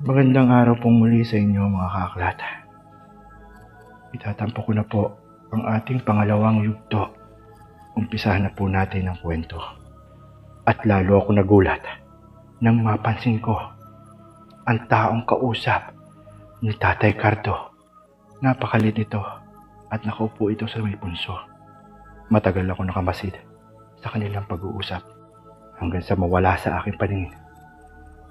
Magandang araw pong muli sa inyo mga kaklat. Itatampo ko na po ang ating pangalawang yugto. Umpisahan na po natin ang kwento. At lalo ako nagulat nang mapansin ko ang taong kausap ni Tatay Cardo. Napakalit ito at nakaupo ito sa may punso. Matagal ako nakamasid sa kanilang pag-uusap hanggang sa mawala sa aking paningin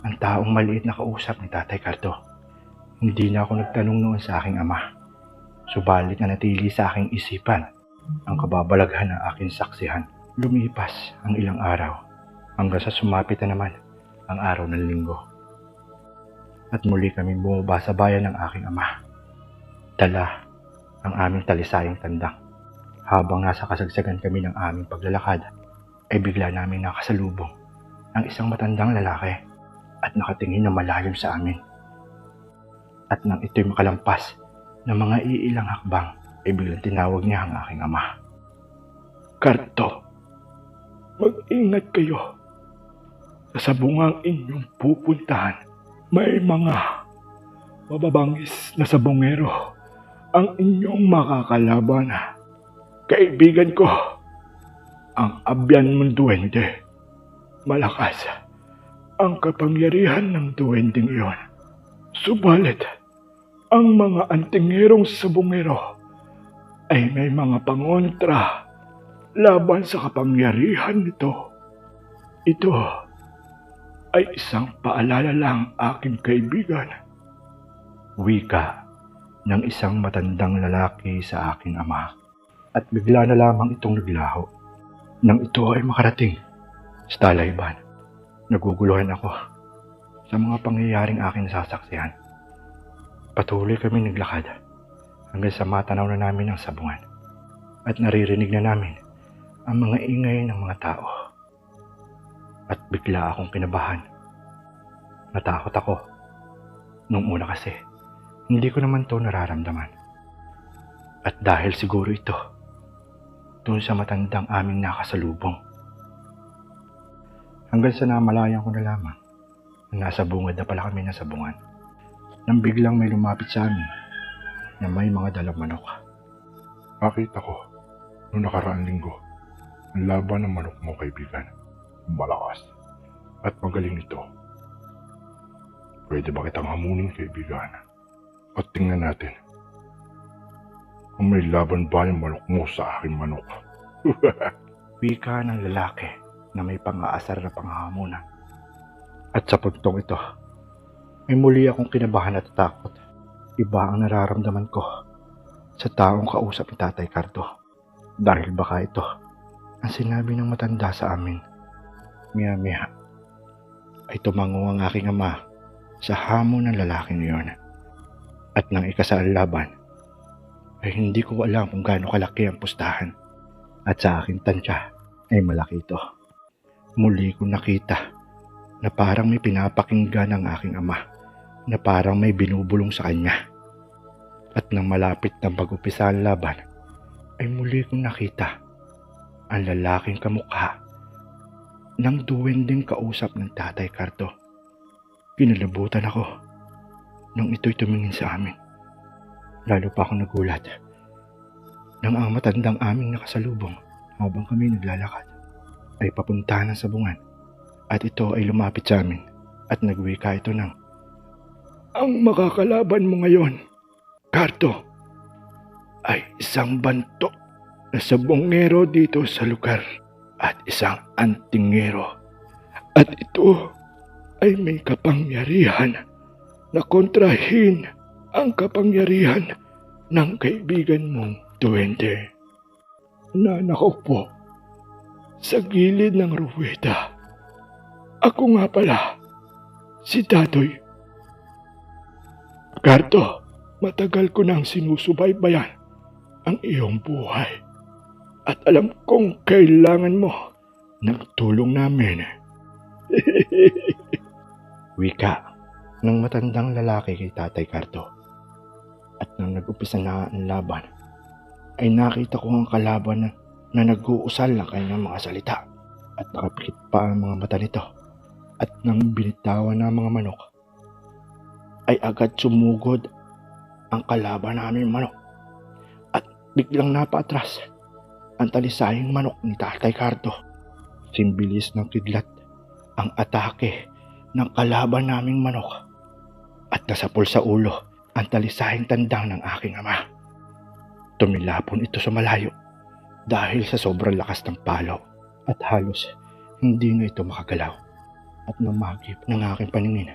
ang taong maliit na kausap ni Tatay Cardo. Hindi na ako nagtanong noon sa aking ama. Subalit nanatili sa aking isipan ang kababalaghan ng aking saksihan. Lumipas ang ilang araw hanggang sa sumapit na naman ang araw ng linggo. At muli kami bumaba sa bayan ng aking ama. Dala ang aming talisayang tandang. Habang nasa kasagsagan kami ng aming paglalakad, ay bigla namin nakasalubong ang isang matandang lalaki at nakatingin na malalim sa amin. At nang ito'y makalampas ng mga iilang hakbang, ay biglang tinawag niya ang aking ama. Cardo, mag-ingat kayo. Sa sabungang inyong pupuntahan, may mga mababangis na sabongero ang inyong makakalaban. Kaibigan ko, ang abyan mong duwende. Malakas ang kapangyarihan ng duwendeng iyon. Subalit, ang mga antingerong sabongero ay may mga pangontra laban sa kapangyarihan nito. Ito ay isang paalala lang, aking kaibigan. Wika ng isang matandang lalaki sa aking ama. At bigla na lamang itong naglaho. Nang ito ay makarating sa talayban, naguguluhan ako sa mga pangyayaring aking nasasaksihan. Patuloy kami naglakad hanggang sa matanaw na namin ang sabungan at naririnig na namin ang mga ingay ng mga tao. At bigla akong kinabahan. Natakot ako. Nung una kasi, hindi ko naman to nararamdaman. At dahil siguro ito, doon sa matandang aming nakasalubong. Hanggang sa namalayan ko na lamang na nasa bungad na pala kami ng sabungan. Nang biglang may lumapit sa amin na may mga dalang manok. Nakita ko noong nakaraang linggo ang laban ng manok mo, kaibigan. Malakas at magaling ito. Pwede ba kitang hamunin, kaibigan? At tingnan natin kung may laban ba yung manok mo sa aking manok. Wika ng lalaki na may pang-aasar na panghahamunan. At sa puntong ito, ay muli akong kinabahan at takot. Iba ang nararamdaman ko sa taong kausap ni Tatay Cardo. Dahil baka ito ang sinabi ng matanda sa amin. Maya-maya ay tumango ang aking ama sa hamon ng lalaking iyon. At nang ikasal laban, ay hindi ko alam kung gaano kalaki ang pustahan. At sa aking tansya ay malaki ito. Muli ko nakita na parang may pinapakinggan ang aking ama, na parang may binubulong sa kanya. At nang malapit na pag-upisa ang laban, ay muli kong nakita ang lalaking kamukha ng duwendeng kausap ng Tatay Cardo. Kinalabutan ako nang ito'y tumingin sa amin. Lalo pa ako nagulat nang ang matandang aming nakasalubong habang kami naglalakad ay papunta ng sabungan. At ito ay lumapit sa amin at nagwika ito ng, ang makakalaban mo ngayon, Cardo, ay isang banto na sabongero dito sa lugar at isang antingero. At ito ay may kapangyarihan na kontrahin ang kapangyarihan ng kaibigan mong duwende na nakaupo sa gilid ng ruweta. Ako nga pala, si Dadoy. Cardo, matagal ko nang sinusubaybayan ang iyong buhay at alam kong kailangan mo ng tulong namin. Wika ng matandang lalaki kay Tatay Cardo. At nang nag-upisa na ang laban, ay nakita ko ang kalaban na nag-uusal ng kanyang mga salita at nakapikit pa ang mga mata nito. At nang binitawan ng mga manok, ay agad sumugod ang kalaban namin manok at biglang napaatras ang talisayang manok ni Tatay Cardo. Simbilis ng kidlat ang atake ng kalaban naming manok at nasapol sa ulo ang talisayang tandang ng aking ama. Tumilapon ito sa malayo dahil sa sobrang lakas ng palo at halos hindi na ito makagalaw. At namagip ng aking paningin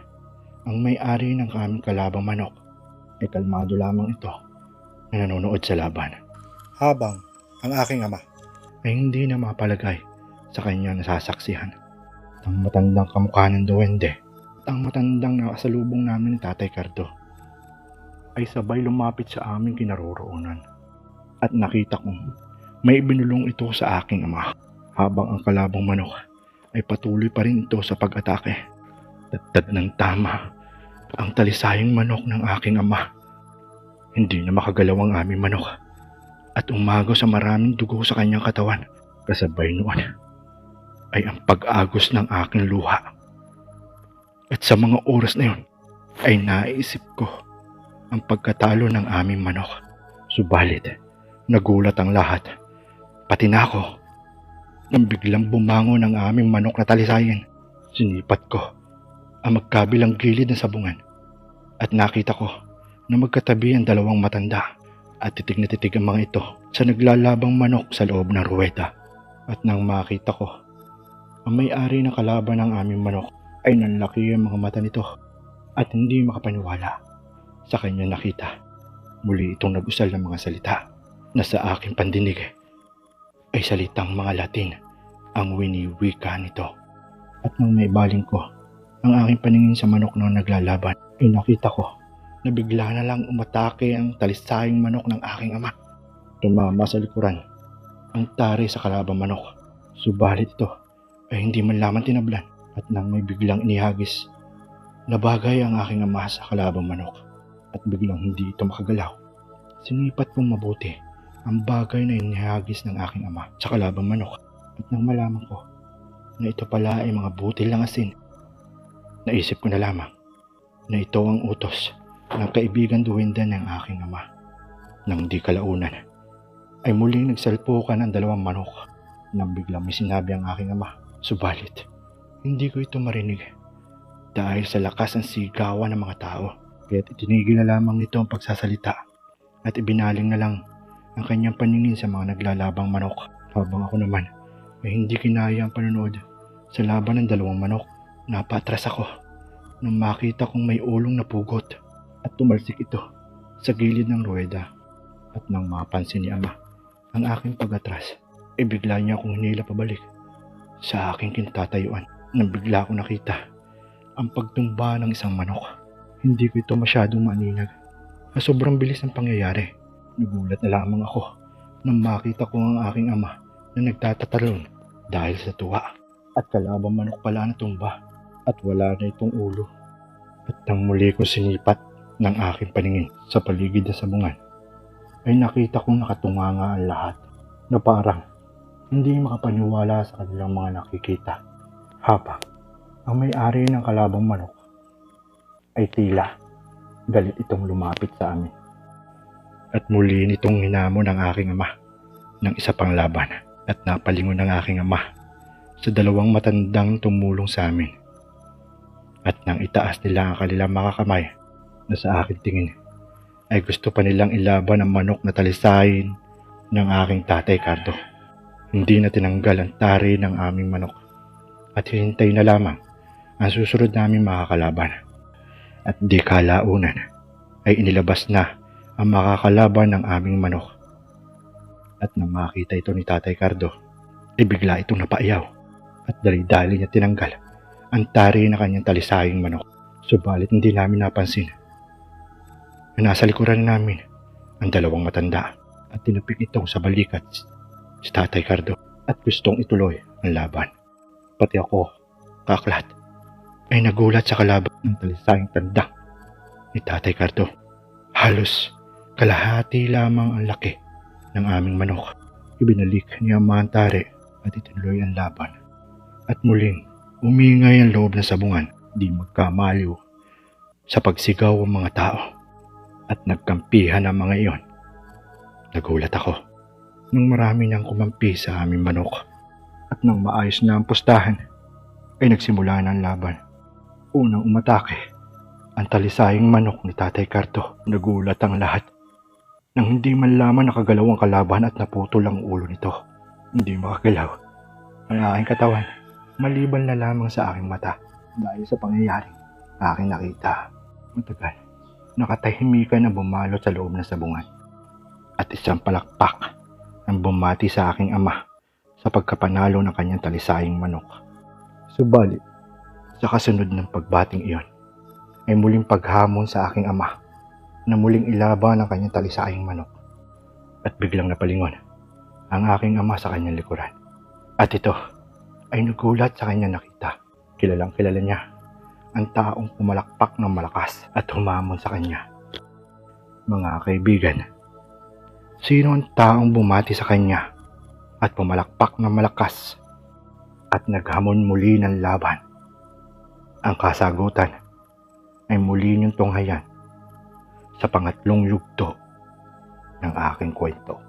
ang may-ari ng aming kalabang manok ay kalmado lamang ito na nanonood sa laban. Habang ang aking ama ay hindi na mapalagay sa kanyang nasasaksihan. Ang matandang kamukha ng duwende at ang matandang nakasalubong namin ni Tatay Cardo ay sabay lumapit sa aming kinaroroonan at nakita kong may ibinulong ito sa aking ama habang ang kalabang manok ay patuloy pa rin ito sa pag-atake. Tattad ng tama ang talisayang manok ng aking ama. Hindi na makagalaw ang aming manok at umagaw sa maraming dugo sa kanyang katawan. Kasabay noon ay ang pag-agos ng aking luha. At sa mga oras na yun ay naisip ko ang pagkatalo ng aming manok. Subalit, nagulat ang lahat, pati na ako, nang biglang bumangon ang aming manok na talisayin. Sinipat ko ang magkabilang gilid ng sabungan at nakita ko na magkatabi ang dalawang matanda at titig na titig ang mga ito sa naglalabang manok sa loob ng ruweta. At nang makita ko ang may-ari ng kalaban ng aming manok ay nanlaki ang mga mata nito at hindi makapaniwala sa kanya nakita. Muli itong nag-usal ng mga salita na sa aking pandinig ay salitang mga Latin ang winiwika nito. At nang maibaling ko ang aking paningin sa manok na naglalaban ay nakita ko na bigla na lang umatake ang talisayang manok ng aking ama. Tumama sa likuran ang tari sa kalabang manok. Subalit ito ay hindi man lamang tinablan at nang may biglang inihagis na bagay ang aking ama sa kalabang manok at biglang hindi ito makagalaw. Sinipat kong mabuti ang bagay na inihagis ng aking ama sa kalabang manok at nang malaman ko na ito pala ay mga butil ng asin, naisip ko na lamang na ito ang utos ng kaibigan duwende ng aking ama. Nang di kalaunan ay muling nagsalpukan ang dalawang manok nang biglang may sinabi ang aking ama. Subalit, hindi ko ito marinig dahil sa lakas ng sigawan ng mga tao. Kaya't itinigil na lamang ito ang pagsasalita at ibinaling na lang ang kanyang paningin sa mga naglalabang manok. Habang ako naman ay hindi kinaya ang panonood sa laban ng dalawang manok. Napatras ako nang makita kong may ulong na pugot at tumalsik ito sa gilid ng ruweda. At nang mapansin ni ama ang aking pag-atras, ay bigla niya akong hinila pabalik sa aking kinatatayuan nang bigla ko nakita ang pagtumba ng isang manok. Hindi ko ito masyadong maaninag sa sobrang bilis ng pangyayari. Nagulat na lamang ako nang makita ko ang aking ama na nagtatatalon dahil sa tuwa at kalabang manok pala na tumba at wala na itong ulo. At nang muli kong sinipat ng aking paningin sa paligid na sabungan, ay nakita kong nakatunganga ang lahat na parang hindi makapaniwala sa kanilang mga nakikita. Habang ang may-ari ng kalabang manok ay tila galit itong lumapit sa amin. At muli nitong hinamon ang aking ama ng isa pang laban at napalingon ng aking ama sa dalawang matandang tumulong sa amin. At nang itaas nila ang kanilang mga kamay na sa aking tingin ay gusto pa nilang ilaban ang manok na talisayin ng aking Tatay Cardo. Hindi na tinanggal ang tari ng aming manok at hinintay na lamang ang susunod naming makakalaban. At di kalaunan ay inilabas na ang makakalaban ng aming manok. At nang makita ito ni Tatay Cardo, ay bigla itong napaiyaw at dali-dali niya tinanggal ang tari na kanyang talisaying manok. Subalit hindi namin napansin na nasa likuran namin ang dalawang matanda at tinapik itong sa balikat si Tatay Cardo at gustong ituloy ang laban. Pati ako, kaklat, ay nagulat sa kalaban ng talisayang tanda ni Tatay Cardo. Halos kalahati lamang ang laki ng aming manok. Ibinalik niya ang tari at ituloy ang laban. At muling umingay ang loob ng sabungan. Di magkamaliw Sa pagsigaw ang mga tao at nagkampihan ang mga iyon, nagulat ako nung marami nang kumampi sa aming manok. At nang maayos na ang pustahan, ay nagsimula na ang laban. Unang umatake ang talisayang manok ni Tatay Carto. Nagulat ang lahat nang hindi man lamang nakagalaw ang kalaban at naputol ang ulo nito. Hindi makagalaw ang aking katawan, maliban na lamang sa aking mata dahil sa pangyayaring aking nakita. Matagal, nakatahimikan ang bumalot sa loob ng sabungan at isang palakpak ang bumati sa aking ama sa pagkapanalo ng kanyang talisayang manok. Subalit, sa kasunod ng pagbating iyon, ay muling paghamon sa aking ama na muling ilaban ang kanyang talisayang manok. At biglang napalingon ang aking ama sa kanyang likuran. At ito ay nagulat sa kanyang nakita. Kilalang kilala niya ang taong pumalakpak ng malakas at humamon sa kanya. Mga kaibigan, sino ang taong bumati sa kanya at pumalakpak ng malakas at naghamon muli ng laban? Ang kasagutan ay muli niyong tunghayan sa pangatlong yugto ng aking kwento.